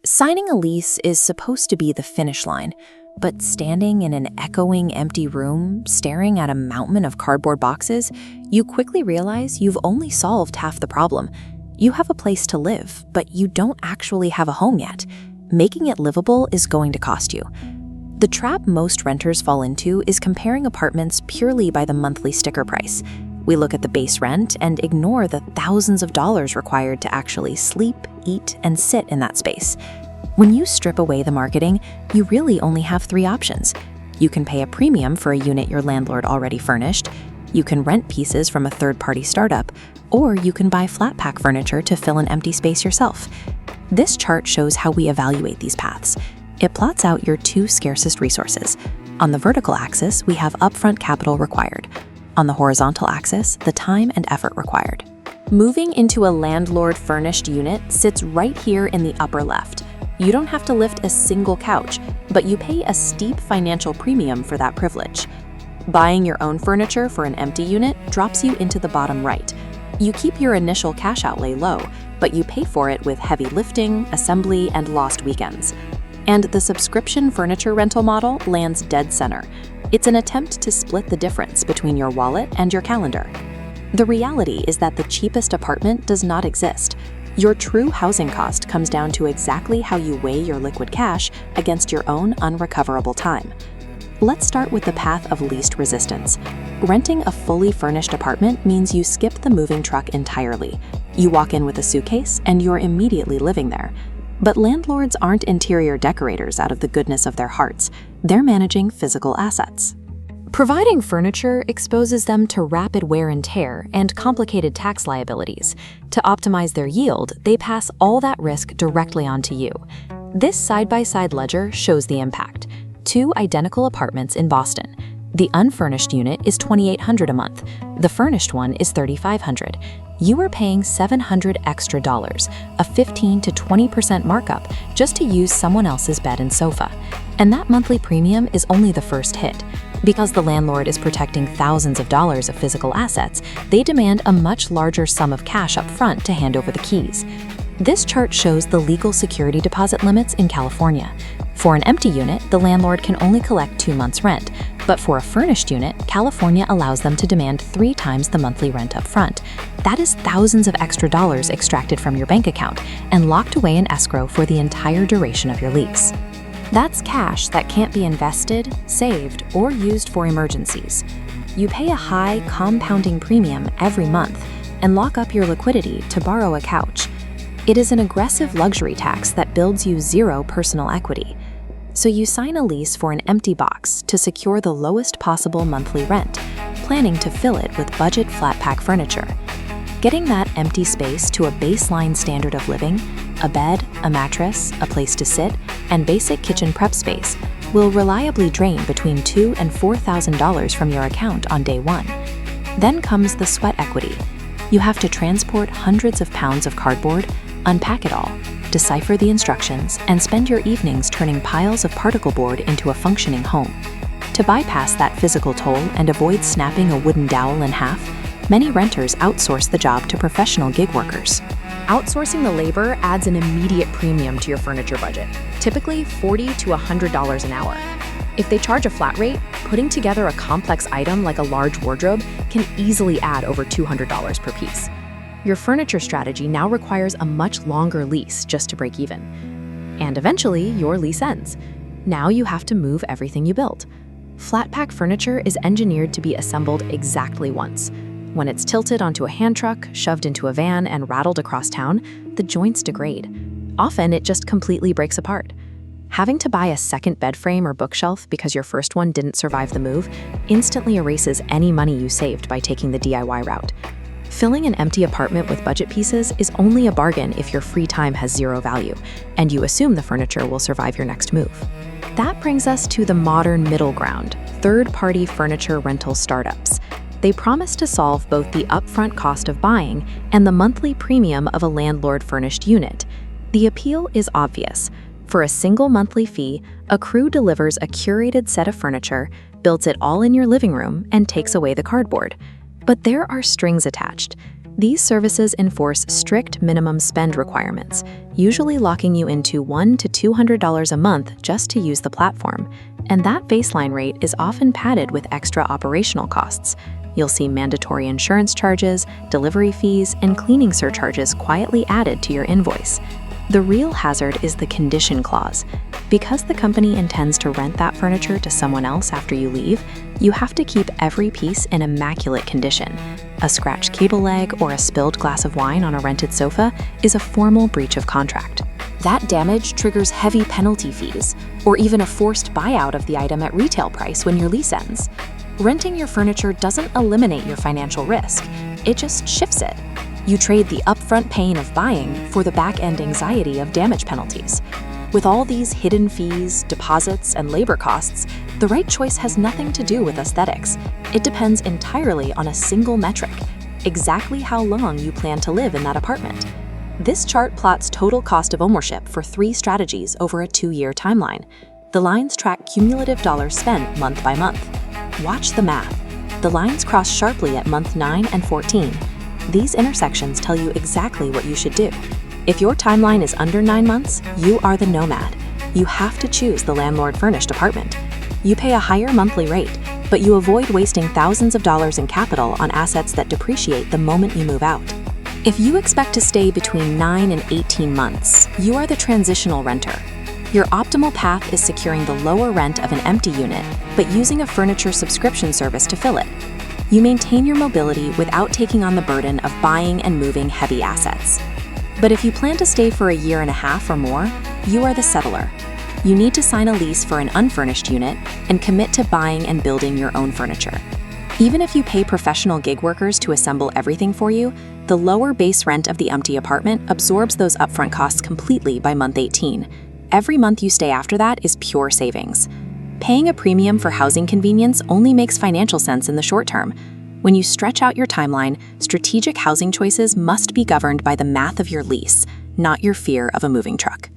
Signing a lease is supposed to be the finish line, but standing in an echoing empty room, staring at a mountain of cardboard boxes, you quickly realize you've only solved half the problem. You have a place to live, but you don't actually have a home yet. Making it livable is going to cost you. The trap most renters fall into is comparing apartments purely by the monthly sticker price. We look at the base rent and ignore the thousands of dollars required to actually sleep, eat, and sit in that space. When you strip away the marketing, you really only have three options. You can pay a premium for a unit your landlord already furnished, you can rent pieces from a third-party startup, or you can buy Flatpack furniture to fill an empty space yourself. This chart shows how we evaluate these paths. It plots out your two scarcest resources. On the vertical axis, we have upfront capital required. On the horizontal axis, the time and effort required. Moving into a landlord-furnished unit sits right here in the upper left. You don't have to lift a single couch, but you pay a steep financial premium for that privilege. Buying your own furniture for an empty unit drops you into the bottom right. You keep your initial cash outlay low, but you pay for it with heavy lifting, assembly, and lost weekends. And the subscription furniture rental model lands dead center. It's an attempt to split the difference between your wallet and your calendar. The reality is that the cheapest apartment does not exist. Your true housing cost comes down to exactly how you weigh your liquid cash against your own unrecoverable time. Let's start with the path of least resistance. Renting a fully furnished apartment means you skip the moving truck entirely. You walk in with a suitcase and you're immediately living there. But landlords aren't interior decorators out of the goodness of their hearts. They're managing physical assets. Providing furniture exposes them to rapid wear and tear and complicated tax liabilities. To optimize their yield, they pass all that risk directly onto you. This side-by-side ledger shows the impact. Two identical apartments in Boston. The unfurnished unit is $2,800 a month. The furnished one is $3,500. You are paying $700 extra, a 15 to 20% markup just to use someone else's bed and sofa. And that monthly premium is only the first hit. Because the landlord is protecting thousands of dollars of physical assets, they demand a much larger sum of cash up front to hand over the keys. This chart shows the legal security deposit limits in California. For an empty unit, the landlord can only collect 2 months' rent, but for a furnished unit, California allows them to demand 3 times the monthly rent up front. That is thousands of extra dollars extracted from your bank account and locked away in escrow for the entire duration of your lease. That's cash that can't be invested, saved, or used for emergencies. You pay a high, compounding premium every month and lock up your liquidity to borrow a couch. It is an aggressive luxury tax that builds you zero personal equity. So you sign a lease for an empty box to secure the lowest possible monthly rent, planning to fill it with budget Flatpack furniture. Getting that empty space to a baseline standard of living, a bed, a mattress, a place to sit, and basic kitchen prep space will reliably drain between $2,000 and $4,000 from your account on day one. Then comes the sweat equity. You have to transport hundreds of pounds of cardboard, unpack it all, decipher the instructions, and spend your evenings turning piles of particle board into a functioning home. To bypass that physical toll and avoid snapping a wooden dowel in half, many renters outsource the job to professional gig workers. Outsourcing the labor adds an immediate premium to your furniture budget, typically $40 to $100 an hour. If they charge a flat rate, putting together a complex item like a large wardrobe can easily add over $200 per piece. Your furniture strategy now requires a much longer lease just to break even. And eventually, your lease ends. Now you have to move everything you built. Flatpack furniture is engineered to be assembled exactly once. When it's tilted onto a hand truck, shoved into a van, and rattled across town, the joints degrade. Often, it just completely breaks apart. Having to buy a second bed frame or bookshelf because your first one didn't survive the move instantly erases any money you saved by taking the DIY route. Filling an empty apartment with budget pieces is only a bargain if your free time has zero value, and you assume the furniture will survive your next move. That brings us to the modern middle ground, third-party furniture rental startups. They promise to solve both the upfront cost of buying and the monthly premium of a landlord-furnished unit. The appeal is obvious. For a single monthly fee, a crew delivers a curated set of furniture, builds it all in your living room, and takes away the cardboard. But there are strings attached. These services enforce strict minimum spend requirements, usually locking you into $100 to $200 a month just to use the platform, and that baseline rate is often padded with extra operational costs. You'll see mandatory insurance charges, delivery fees, and cleaning surcharges quietly added to your invoice. The real hazard is the condition clause. Because the company intends to rent that furniture to someone else after you leave, you have to keep every piece in immaculate condition. A scratched cable leg or a spilled glass of wine on a rented sofa is a formal breach of contract. That damage triggers heavy penalty fees, or even a forced buyout of the item at retail price when your lease ends. Renting your furniture doesn't eliminate your financial risk, it just shifts it. You trade the upfront pain of buying for the back-end anxiety of damage penalties. With all these hidden fees, deposits, and labor costs, the right choice has nothing to do with aesthetics. It depends entirely on a single metric: exactly how long you plan to live in that apartment. This chart plots total cost of ownership for 3 strategies over a 2-year timeline. The lines track cumulative dollars spent month by month. Watch the math. The lines cross sharply at month 9 and 14. These intersections tell you exactly what you should do. If your timeline is under 9 months, you are the Nomad. You have to choose the landlord furnished apartment. You pay a higher monthly rate, but you avoid wasting thousands of dollars in capital on assets that depreciate the moment you move out. If you expect to stay between 9 and 18 months, you are the transitional renter. Your optimal path is securing the lower rent of an empty unit, but using a furniture subscription service to fill it. You maintain your mobility without taking on the burden of buying and moving heavy assets. But if you plan to stay for a year and a half or more, you are the settler. You need to sign a lease for an unfurnished unit and commit to buying and building your own furniture. Even if you pay professional gig workers to assemble everything for you, the lower base rent of the empty apartment absorbs those upfront costs completely by month 18. Every month you stay after that is pure savings. Paying a premium for housing convenience only makes financial sense in the short term. When you stretch out your timeline, strategic housing choices must be governed by the math of your lease, not your fear of a moving truck.